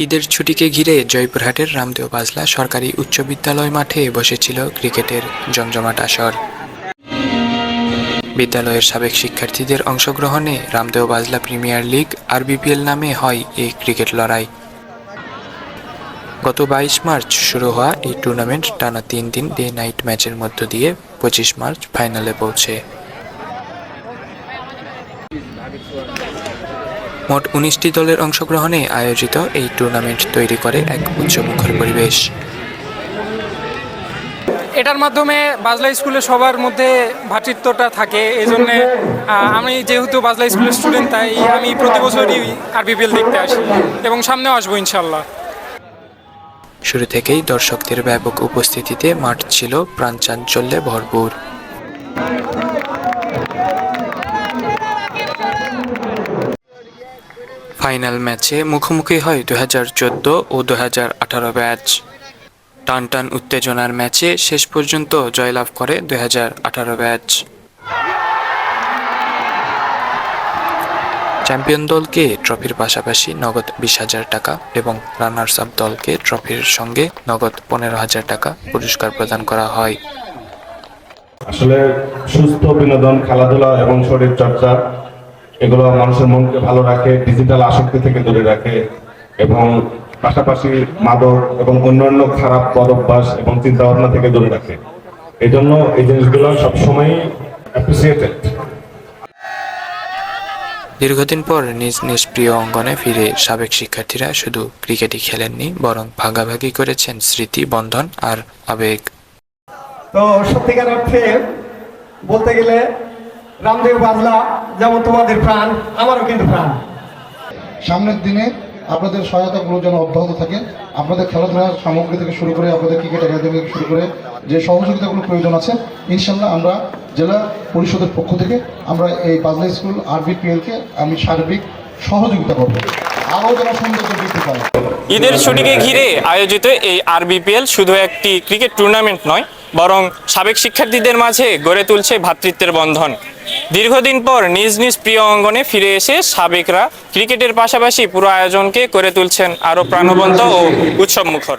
ঈদের ছুটিকে ঘিরে জয়পুরহাটের রামদেও বাজলা সরকারি উচ্চ বিদ্যালয় মাঠে বসেছিল ক্রিকেটের জমজমাট আসর। বিদ্যালয়ের সাবেক শিক্ষার্থীদের অংশগ্রহণে রামদেও বাজলা প্রিমিয়ার লিগ আরবিপিএল নামে হয় এই ক্রিকেট লড়াই। গত 22 মার্চ শুরু হওয়া এই টুর্নামেন্ট টানা 3 দিন ডে নাইট ম্যাচের মধ্য দিয়ে 25 মার্চ ফাইনালে পৌঁছে। মোট 19টি দলের অংশগ্রহণে আয়োজিত এই টুর্নামেন্ট তৈরি করে এক উৎসবমুখর পরিবেশ। এটার মাধ্যমে বাজলা স্কুলে সবার মধ্যে ভ্রাতৃত্বটা থাকে। এই জন্য আমি যেহেতু বাজলা স্কুলের স্টুডেন্ট, তাই আমি প্রতি বছরই আরবিপিএল দেখতে আসি এবং সামনেও আসবো ইনশাল্লাহ। শুরু থেকেই দর্শকদের ব্যাপক উপস্থিতিতে মাঠ ছিল প্রাণচাঞ্চল্যে ভরপুর। ফাইনাল ম্যাচে মুখোমুখি হয় 2014 ও 2018 ব্যাচ। টান টান উত্তেজনার ম্যাচে শেষ পর্যন্ত জয়লাভ করে 2018 ব্যাচ। চ্যাম্পিয়ন দলকে ট্রফির পাশাপাশি নগদ 20,000 টাকা এবং রানার্স আপ দলকে ট্রফির সঙ্গে নগদ 15,000 টাকা পুরস্কার প্রদান করা হয়। আসলে সুস্থ বিনোদন, খেলাধুলা এবং শরীর চর্চা এগুলো মানুষের মনকে ভালো রাখে, ডিজিটাল আসক্তি থেকে দূরে রাখে এবং পাশাপাশি মাদক এবং অন্যান্য খারাপ বদ অভ্যাস এবং চিন্তা ভাবনা থেকে দূরে রাখে। এই জন্য এই জিনিসগুলো সবসময়ই অ্যাপ্রিসিয়েটেড। দীর্ঘদিন পর নিজ নিজ প্রিয় অঙ্গনে ফিরে সাবেক শিক্ষার্থীরা শুধু ক্রিকেটই খেলেননি, বরং ভাগাভাগি করেছেন স্মৃতি, বন্ধন আর আবেগ। তো সত্যিকার অর্থে বলতে গেলে রামদেও বাজলা যেমন তোমাদের প্রাণ, আমারও কিন্তু প্রাণ। সামনের দিনে আপনাদের সহায়তাগুলো যেন অব্যাহত থাকে। আপনাদের খেলাধুলার সামগ্রী থেকে শুরু করে আপনাদের ক্রিকেট একাডেমি থেকে শুরু করে যে সহযোগিতাগুলো প্রয়োজন আছে, ইনশাল্লাহ আমরা জেলা পরিষদের পক্ষ থেকে আমরা এই বাজলা স্কুল আরবিপিএলকে আমি সার্বিক সহযোগিতা করব, আরও যেন সৌন্দর্য বৃদ্ধি পায়। ঈদের ছুটিকে ঘিরে আয়োজিত এই আরবিপিএল শুধু একটি ক্রিকেট টুর্নামেন্ট নয়, বরং সাবেক শিক্ষার্থীদের মাঝে গড়ে তুলছে ভ্রাতৃত্বের বন্ধন। দীর্ঘদিন পর নিজ নিজ প্রিয় অঙ্গনে ফিরে এসে সাবেকরা ক্রিকেটের পাশাপাশি পুরো আয়োজনকে করে তুলছেন আরও প্রাণবন্ত ও উৎসবমুখর।